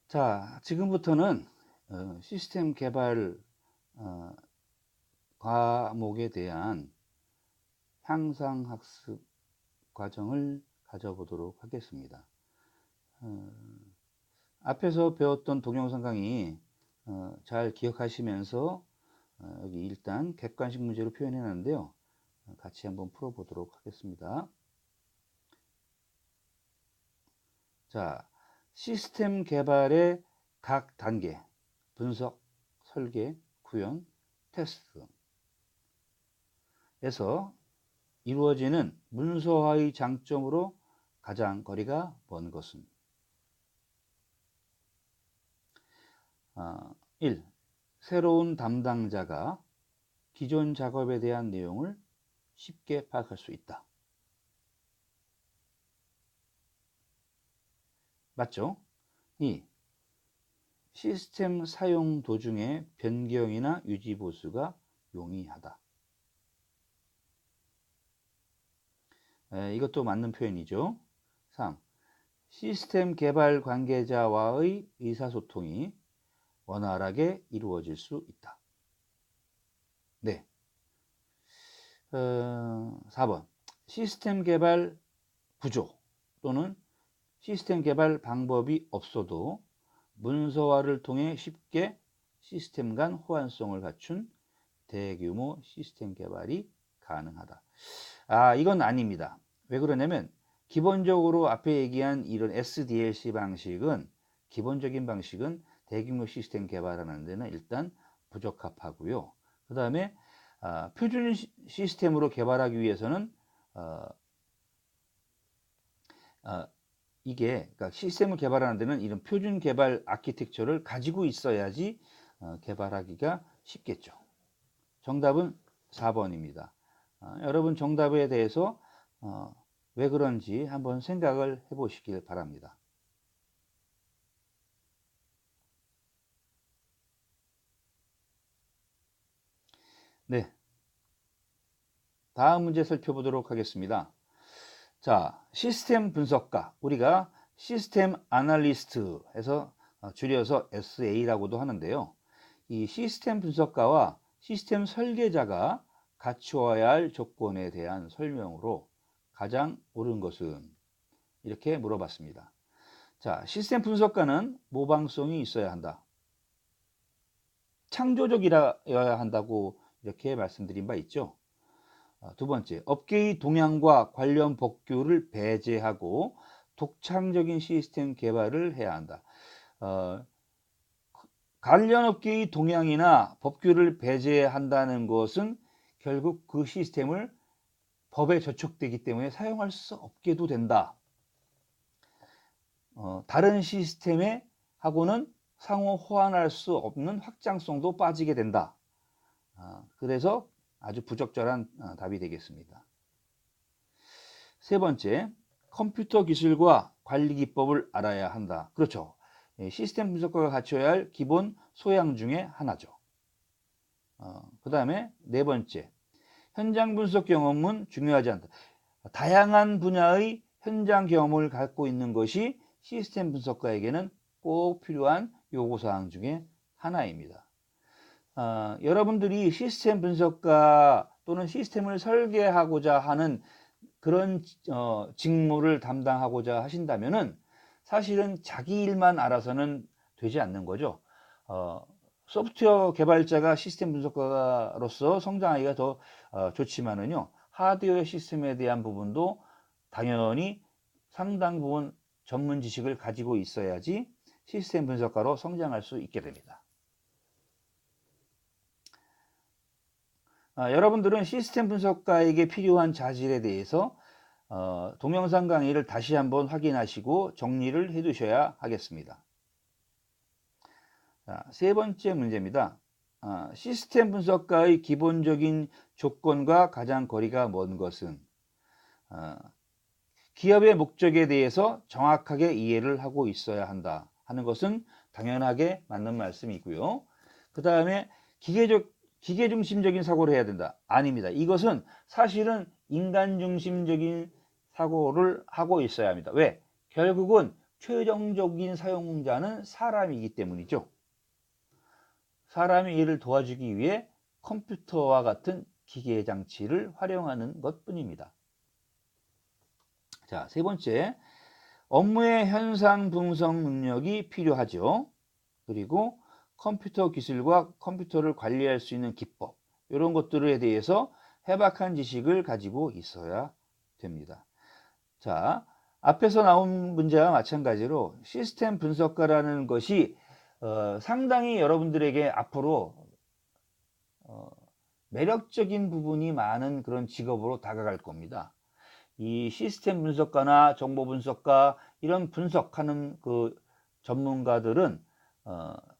자, 지금부터는 시스템 개발 어, 과목에 대한 향상학습 과정을 가져보도록 하겠습니다. 앞에서 배웠던 동영상 강의 잘 기억하시면서 여기 일단 객관식 문제로 표현해 놨는데요. 같이 한번 풀어보도록 하겠습니다. 자, 시스템 개발의 각 단계, 분석, 설계, 구현, 테스트에서 이루어지는 문서화의 장점으로 가장 거리가 먼 것은 1. 새로운 담당자가 기존 작업에 대한 내용을 쉽게 파악할 수 있다. 맞죠? 2. 시스템 사용 도중에 변경이나 유지 보수가 용이하다. 이것도 맞는 표현이죠. 3. 시스템 개발 관계자와의 의사소통이 원활하게 이루어질 수 있다. 네. 4번. 시스템 개발 구조 또는 시스템 개발 방법이 없어도 문서화를 통해 쉽게 시스템 간 호환성을 갖춘 대규모 시스템 개발이 가능하다. 이건 아닙니다. 왜 그러냐면 기본적으로 앞에 얘기한 이런 SDLC 방식은 기본적인 방식은 대규모 시스템 개발하는 데는 일단 부적합하고요. 그 다음에 표준 시스템으로 개발하기 위해서는 그러니까 시스템을 개발하는 데는 이런 표준 개발 아키텍처를 가지고 있어야지 개발하기가 쉽겠죠. 정답은 4번입니다. 여러분 정답에 대해서 왜 그런지 한번 생각을 해보시길 바랍니다. 네, 다음 문제 살펴보도록 하겠습니다. 자, 시스템 분석가, 우리가 시스템 아날리스트 해서 줄여서 SA라고도 하는데요. 이 시스템 분석가와 시스템 설계자가 갖추어야 할 조건에 대한 설명으로 가장 옳은 것은? 이렇게 물어봤습니다. 자, 시스템 분석가는 모방성이 있어야 한다. 창조적이어야 한다고 이렇게 말씀드린 바 있죠. 두 번째, 업계의 동향과 관련 법규를 배제하고 독창적인 시스템 개발을 해야 한다. 관련 업계의 동향이나 법규를 배제한다는 것은 결국 그 시스템을 법에 저촉되기 때문에 사용할 수 없게도 된다. 다른 시스템에 하고는 상호 호환할 수 없는 확장성도 빠지게 된다. 그래서 아주 부적절한 답이 되겠습니다. 세 번째, 컴퓨터 기술과 관리 기법을 알아야 한다. 그렇죠. 시스템 분석가가 갖춰야 할 기본 소양 중에 하나죠. 그 다음에 네 번째, 현장 분석 경험은 중요하지 않다. 다양한 분야의 현장 경험을 갖고 있는 것이 시스템 분석가에게는 꼭 필요한 요구사항 중에 하나입니다. 여러분들이 시스템 분석가 또는 시스템을 설계하고자 하는 그런 직무를 담당하고자 하신다면은 사실은 자기 일만 알아서는 되지 않는 거죠. 소프트웨어 개발자가 시스템 분석가로서 성장하기가 더 좋지만은요, 하드웨어 시스템에 대한 부분도 당연히 상당 부분 전문 지식을 가지고 있어야지 시스템 분석가로 성장할 수 있게 됩니다. 여러분들은 시스템 분석가에게 필요한 자질에 대해서 동영상 강의를 다시 한번 확인하시고 정리를 해 두셔야 하겠습니다. 자, 세 번째 문제입니다. 시스템 분석가의 기본적인 조건과 가장 거리가 먼 것은? 기업의 목적에 대해서 정확하게 이해를 하고 있어야 한다 하는 것은 당연하게 맞는 말씀이고요. 그 다음에 기계 중심적인 사고를 해야 된다. 아닙니다. 이것은 사실은 인간 중심적인 사고를 하고 있어야 합니다. 왜? 결국은 최종적인 사용자는 사람이기 때문이죠. 사람이 이를 도와주기 위해 컴퓨터와 같은 기계 장치를 활용하는 것뿐입니다. 자, 세 번째, 업무의 현상 분석 능력이 필요하죠. 그리고 컴퓨터 기술과 컴퓨터를 관리할 수 있는 기법, 이런 것들에 대해서 해박한 지식을 가지고 있어야 됩니다. 자, 앞에서 나온 문제와 마찬가지로 시스템 분석가라는 것이 상당히 여러분들에게 앞으로 매력적인 부분이 많은 그런 직업으로 다가갈 겁니다. 이 시스템 분석가나 정보 분석가 이런 분석하는 그 전문가들은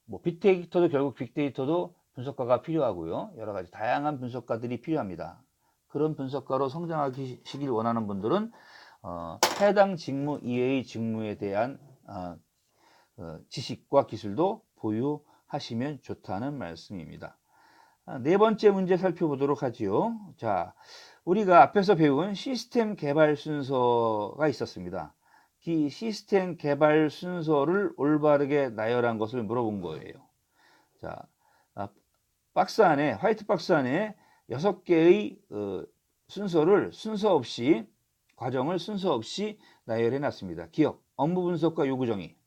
뭐 빅데이터도 결국 빅데이터도 분석가가 필요하고요. 여러 가지 다양한 분석가들이 필요합니다. 그런 분석가로 성장하시길 원하는 분들은 해당 직무 이외의 직무에 대한 지식과 기술도 보유하시면 좋다는 말씀입니다. 네 번째 문제 살펴보도록 하지요. 자, 우리가 앞에서 배운 시스템 개발 순서가 있었습니다. 이 시스템 개발 순서를 올바르게 나열한 것을 물어본 거예요. 자, 박스 안에, 화이트 박스 안에 6개의 순서를 과정을 순서 없이 나열해 놨습니다. 기억, 업무 분석과 요구 정의.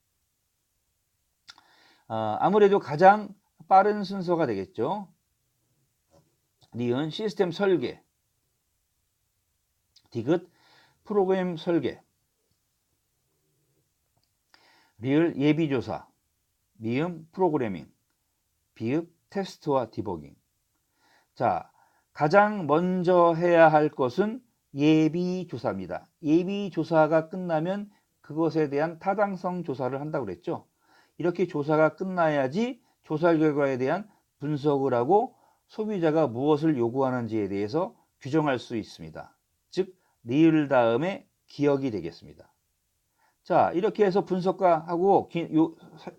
아무래도 가장 빠른 순서가 되겠죠. 니은 시스템 설계, 디귿 프로그램 설계, 리을 예비조사, 미음 프로그래밍, 비읍 테스트와 디버깅. 자, 가장 먼저 해야 할 것은 예비조사입니다. 예비조사가 끝나면 그것에 대한 타당성 조사를 한다고 그랬죠. 이렇게 조사가 끝나야지 조사 결과에 대한 분석을 하고 소비자가 무엇을 요구하는지에 대해서 규정할 수 있습니다. 즉, 리을 다음에 기억이 되겠습니다. 자, 이렇게 해서 분석가하고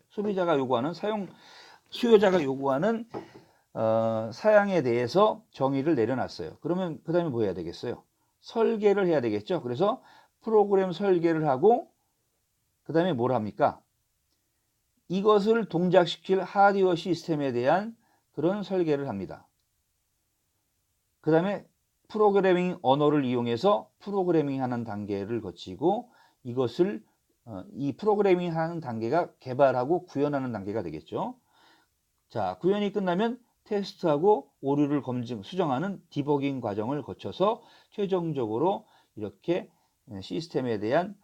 소비자가 요구하는 수요자가 요구하는 사양에 대해서 정의를 내려놨어요. 그러면 그 다음에 뭐 해야 되겠어요? 설계를 해야 되겠죠. 그래서 프로그램 설계를 하고 그 다음에 뭘 합니까? 이것을 동작시킬 하드웨어 시스템에 대한 그런 설계를 합니다. 그 다음에 프로그래밍 언어를 이용해서 프로그래밍 하는 단계를 거치고 이것을 이 프로그래밍 하는 단계가 개발하고 구현하는 단계가 되겠죠. 자, 구현이 끝나면 테스트하고 오류를 수정하는 디버깅 과정을 거쳐서 최종적으로 이렇게 시스템에 대한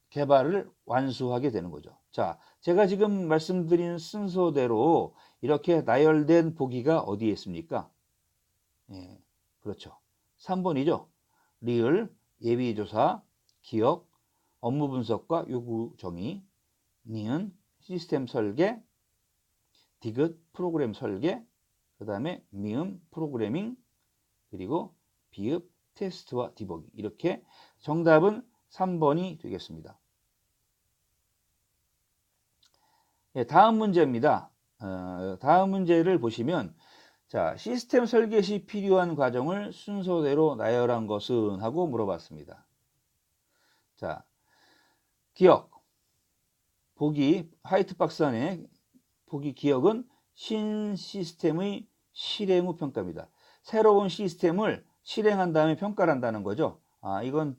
개발을 완수하게 되는 거죠. 자, 제가 지금 말씀드린 순서대로 이렇게 나열된 보기가 어디에 있습니까? 예, 그렇죠. 3번이죠. 리을, 예비조사, 기억, 업무 분석과 요구 정의, 니은, 시스템 설계, 디귿, 프로그램 설계, 그 다음에 미음, 프로그래밍, 그리고 비읍, 테스트와 디버깅. 이렇게 정답은 3번이 되겠습니다. 예, 다음 문제입니다. 다음 문제를 보시면 자, 시스템 설계 시 필요한 과정을 순서대로 나열한 것은 하고 물어봤습니다. 자, 기억. 보기 화이트 박스 안에 보기 기억은 신시스템의 실행 후 평가입니다. 새로운 시스템을 실행한 다음에 평가를 한다는 거죠. 이건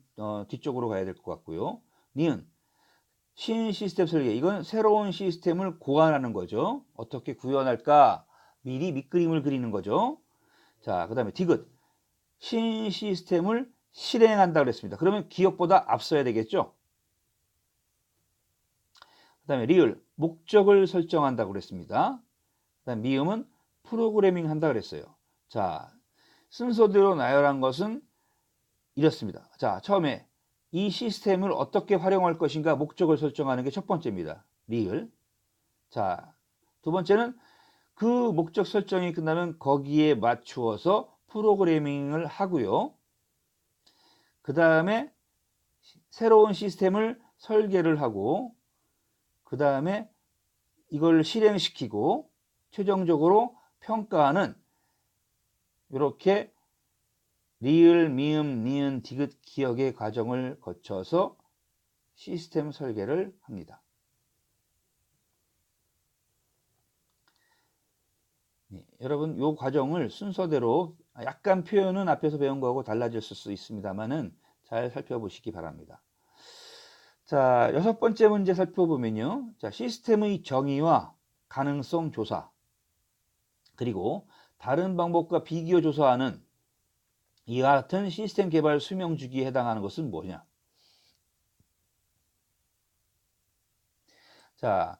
뒤쪽으로 가야 될 것 같고요. 니은 신시스템 설계. 이건 새로운 시스템을 고안하는 거죠. 어떻게 구현할까? 미리 밑그림을 그리는 거죠. 자, 그 다음에 디귿. 신시스템을 실행한다고 그랬습니다. 그러면 기억보다 앞서야 되겠죠. 그 다음에 리을. 목적을 설정한다고 그랬습니다. 그 다음 미음은 프로그래밍 한다고 그랬어요. 자, 순서대로 나열한 것은 이렇습니다. 자, 처음에 이 시스템을 어떻게 활용할 것인가 목적을 설정하는 게 첫 번째입니다. 리을. 자, 두 번째는 그 목적 설정이 끝나면 거기에 맞추어서 프로그래밍을 하고요. 그 다음에 새로운 시스템을 설계를 하고 그 다음에 이걸 실행시키고 최종적으로 평가하는 이렇게 리을, 미음, 니은, 디귿 기억의 과정을 거쳐서 시스템 설계를 합니다. 네, 여러분 이 과정을 순서대로 약간 표현은 앞에서 배운 거하고 달라졌을 수 있습니다만은 잘 살펴보시기 바랍니다. 자, 6번째 문제 살펴보면요. 자, 시스템의 정의와 가능성 조사, 그리고 다른 방법과 비교 조사하는 이와 같은 시스템 개발 수명 주기에 해당하는 것은 뭐냐? 자,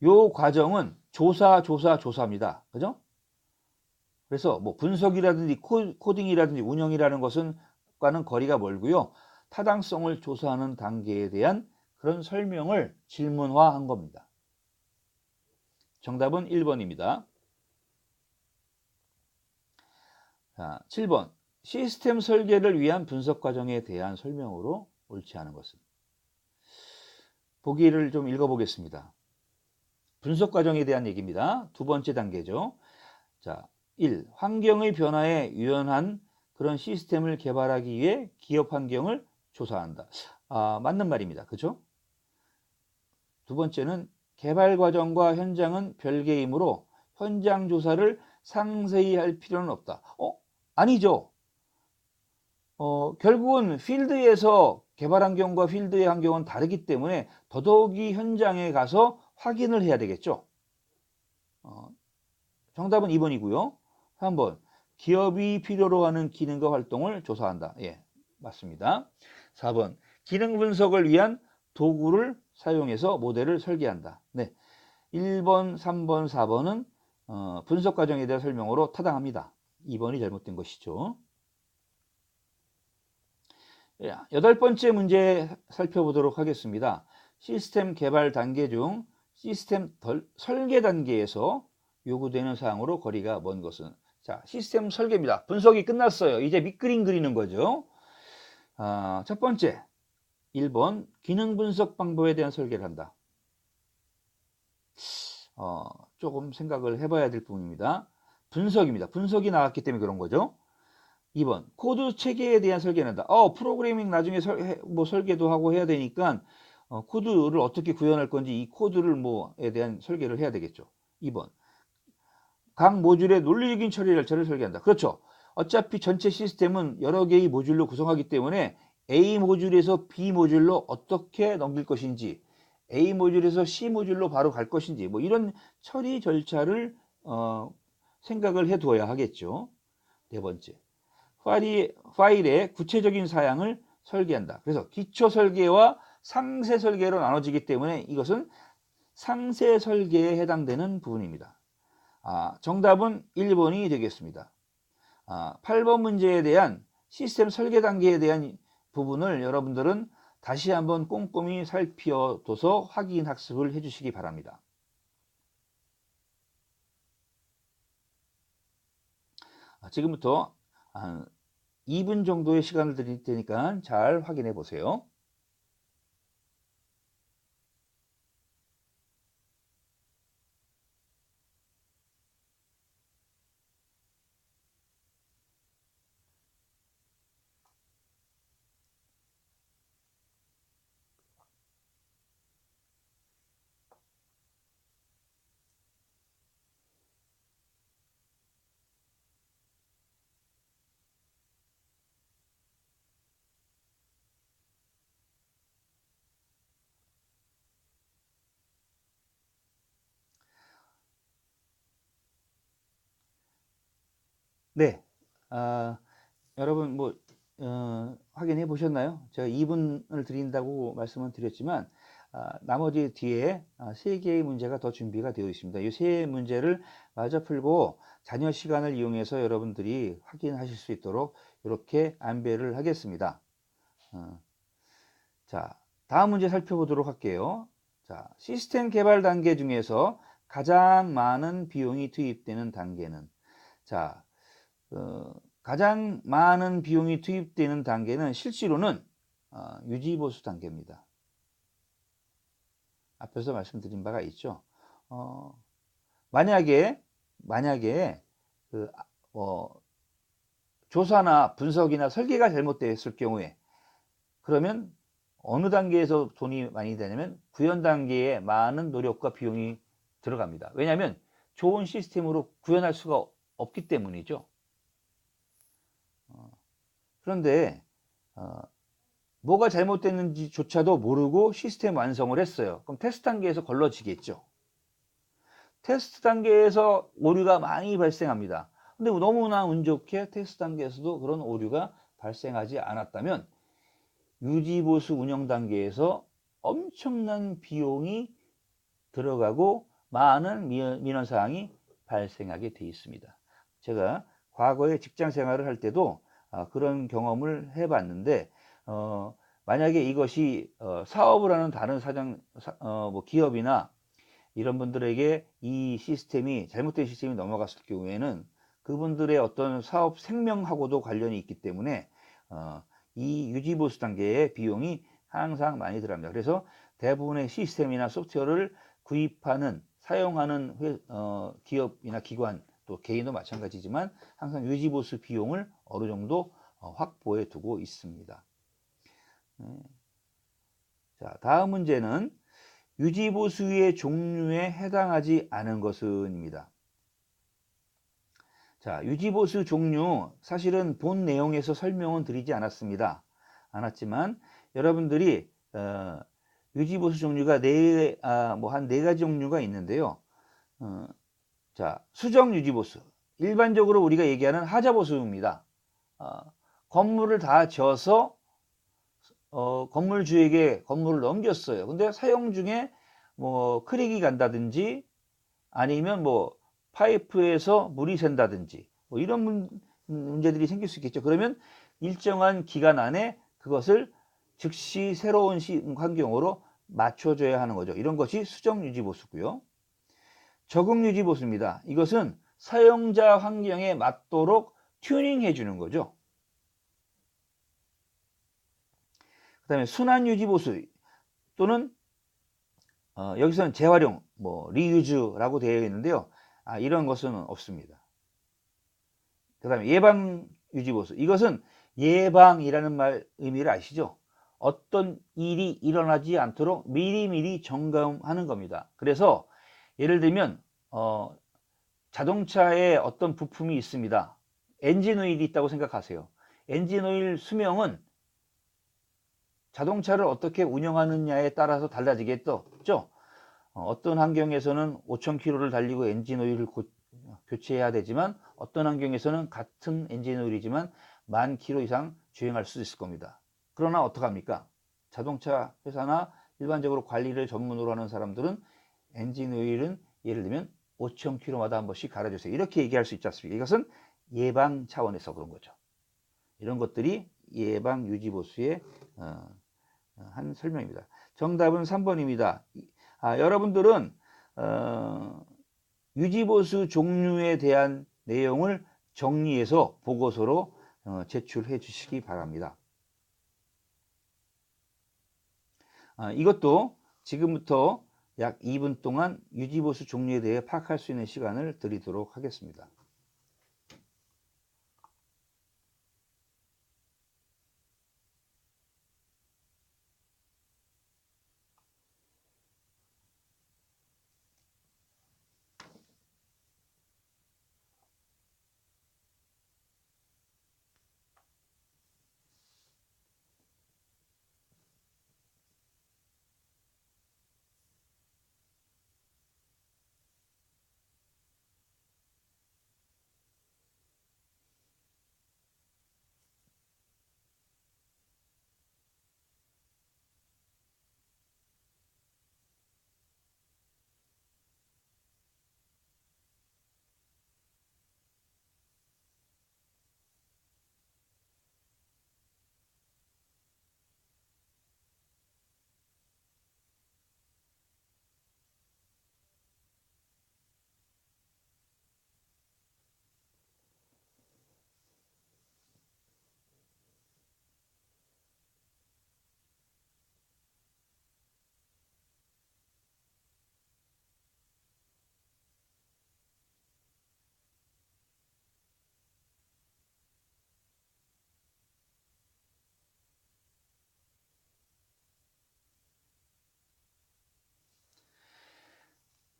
요 과정은 조사입니다. 그죠? 그래서 뭐 분석이라든지 코딩이라든지 운영이라는 것은 과는 거리가 멀고요. 타당성을 조사하는 단계에 대한 그런 설명을 질문화한 겁니다. 정답은 1번입니다. 자, 7번. 시스템 설계를 위한 분석 과정에 대한 설명으로 옳지 않은 것은. 보기를 좀 읽어보겠습니다. 분석 과정에 대한 얘기입니다. 두 번째 단계죠. 자, 1. 환경의 변화에 유연한 그런 시스템을 개발하기 위해 기업 환경을 조사한다. 맞는 말입니다. 그죠? 두 번째는 개발 과정과 현장은 별개이므로 현장 조사를 상세히 할 필요는 없다. 아니죠. 결국은 필드에서 개발 환경과 필드의 환경은 다르기 때문에 더더욱이 현장에 가서 확인을 해야 되겠죠. 정답은 2번이고요. 3번. 기업이 필요로 하는 기능과 활동을 조사한다. 예, 맞습니다. 4번. 기능 분석을 위한 도구를 사용해서 모델을 설계한다. 네. 1번, 3번, 4번은 분석 과정에 대한 설명으로 타당합니다. 2번이 잘못된 것이죠. 8번째 문제 살펴보도록 하겠습니다. 시스템 개발 단계 중 시스템 설계 단계에서 요구되는 사항으로 거리가 먼 것은. 자, 시스템 설계입니다. 분석이 끝났어요. 이제 밑그림 그리는 거죠. 첫 번째, 1번 기능 분석 방법에 대한 설계를 한다. 조금 생각을 해봐야 될 부분입니다. 분석입니다. 분석이 나왔기 때문에 그런 거죠. 2번 코드 체계에 대한 설계를 한다. 프로그래밍 나중에 설계도 하고 해야 되니까 코드를 어떻게 구현할 건지 이 코드를 뭐에 대한 설계를 해야 되겠죠. 2번 각 모듈의 논리적인 처리 절차를 설계한다. 그렇죠. 어차피 전체 시스템은 여러 개의 모듈로 구성하기 때문에 A 모듈에서 B 모듈로 어떻게 넘길 것인지, A 모듈에서 C 모듈로 바로 갈 것인지, 뭐 이런 처리 절차를 생각을 해 두어야 하겠죠. 네 번째, 파일의 구체적인 사양을 설계한다. 그래서 기초 설계와 상세 설계로 나눠지기 때문에 이것은 상세 설계에 해당되는 부분입니다. 정답은 1번이 되겠습니다. 8번 문제에 대한 시스템 설계 단계에 대한 부분을 여러분들은 다시 한번 꼼꼼히 살펴둬서 확인 학습을 해주시기 바랍니다. 지금부터 2분 정도의 시간을 드릴 테니까 잘 확인해 보세요. 네, 여러분 확인해 보셨나요? 제가 2분을 드린다고 말씀을 드렸지만 나머지 뒤에 3개의 문제가 더 준비가 되어 있습니다. 이 3문제를 마저 풀고 자녀 시간을 이용해서 여러분들이 확인하실 수 있도록 이렇게 안배를 하겠습니다. 자, 다음 문제 살펴보도록 할게요. 자, 시스템 개발 단계 중에서 가장 많은 비용이 투입되는 단계는, 자, 가장 많은 비용이 투입되는 단계는 실제로는 유지보수 단계입니다. 앞에서 말씀드린 바가 있죠. 만약에 조사나 분석이나 설계가 잘못되었을 경우에 그러면 어느 단계에서 돈이 많이 되냐면 구현 단계에 많은 노력과 비용이 들어갑니다. 왜냐하면 좋은 시스템으로 구현할 수가 없기 때문이죠. 그런데 뭐가 잘못됐는지조차도 모르고 시스템 완성을 했어요. 그럼 테스트 단계에서 걸러지겠죠. 테스트 단계에서 오류가 많이 발생합니다. 근데 너무나 운 좋게 테스트 단계에서도 그런 오류가 발생하지 않았다면 유지보수 운영 단계에서 엄청난 비용이 들어가고 많은 민원사항이 발생하게 되어 있습니다. 제가 과거에 직장 생활을 할 때도 그런 경험을 해봤는데 만약에 이것이 사업을 하는 다른 뭐 기업이나 이런 분들에게 이 시스템이 잘못된 시스템이 넘어갔을 경우에는 그분들의 어떤 사업 생명하고도 관련이 있기 때문에 이 유지보수 단계의 비용이 항상 많이 들어갑니다. 그래서 대부분의 시스템이나 소프트웨어를 구입하는 사용하는 기업이나 기관 또 개인도 마찬가지지만 항상 유지보수 비용을 어느 정도 확보해 두고 있습니다. 자, 다음 문제는 유지보수의 종류에 해당하지 않은 것은입니다. 자, 유지보수 종류 사실은 본 내용에서 설명은 드리지 않았지만 여러분들이 유지보수 종류가 한 네 가지 종류가 있는데요. 자, 수정 유지보수. 일반적으로 우리가 얘기하는 하자보수입니다. 건물을 다 지어서 건물주에게 건물을 넘겼어요. 근데 사용 중에 뭐 크랙이 간다든지 아니면 뭐 파이프에서 물이 샌다든지 뭐 이런 문제들이 생길 수 있겠죠. 그러면 일정한 기간 안에 그것을 즉시 새로운 환경으로 맞춰줘야 하는 거죠. 이런 것이 수정 유지 보수고요. 적응 유지 보수입니다. 이것은 사용자 환경에 맞도록 튜닝해 주는 거죠. 그 다음에 순환 유지 보수 또는 여기서는 재활용, 뭐 리유즈라고 되어 있는데요. 이런 것은 없습니다. 그 다음에 예방 유지 보수. 이것은 예방이라는 말 의미를 아시죠? 어떤 일이 일어나지 않도록 미리미리 점검하는 겁니다. 그래서 예를 들면 자동차에 어떤 부품이 있습니다. 엔진 오일이 있다고 생각하세요. 엔진 오일 수명은 자동차를 어떻게 운영하느냐에 따라서 달라지겠죠. 어떤 환경에서는 5,000km를 달리고 엔진 오일을 교체해야 되지만 어떤 환경에서는 같은 엔진 오일이지만 10,000km 이상 주행할 수 있을 겁니다. 그러나 어떡합니까? 자동차 회사나 일반적으로 관리를 전문으로 하는 사람들은 엔진 오일은 예를 들면 5,000km마다 한 번씩 갈아주세요. 이렇게 얘기할 수 있지 않습니까? 이것은 예방 차원에서 그런 거죠. 이런 것들이 예방 유지보수의 한 설명입니다. 정답은 3번입니다. 여러분들은 유지보수 종류에 대한 내용을 정리해서 보고서로 제출해 주시기 바랍니다. 이것도 지금부터 약 2분 동안 유지보수 종류에 대해 파악할 수 있는 시간을 드리도록 하겠습니다.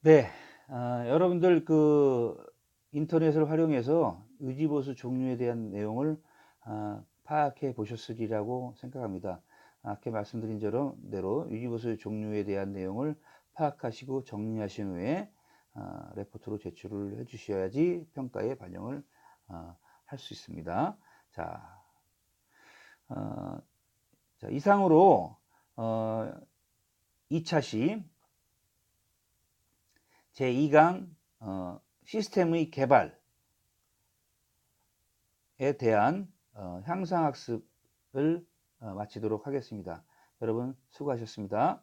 네, 여러분들 그 인터넷을 활용해서 유지보수 종류에 대한 내용을 파악해 보셨으리라고 생각합니다. 아까 말씀드린 대로 유지보수 종류에 대한 내용을 파악하시고 정리하신 후에 레포트로 제출을 해 주셔야지 평가에 반영을 할 수 있습니다. 자, 이상으로 2차 시 제2강 시스템의 개발에 대한 향상학습을 마치도록 하겠습니다. 여러분 수고하셨습니다.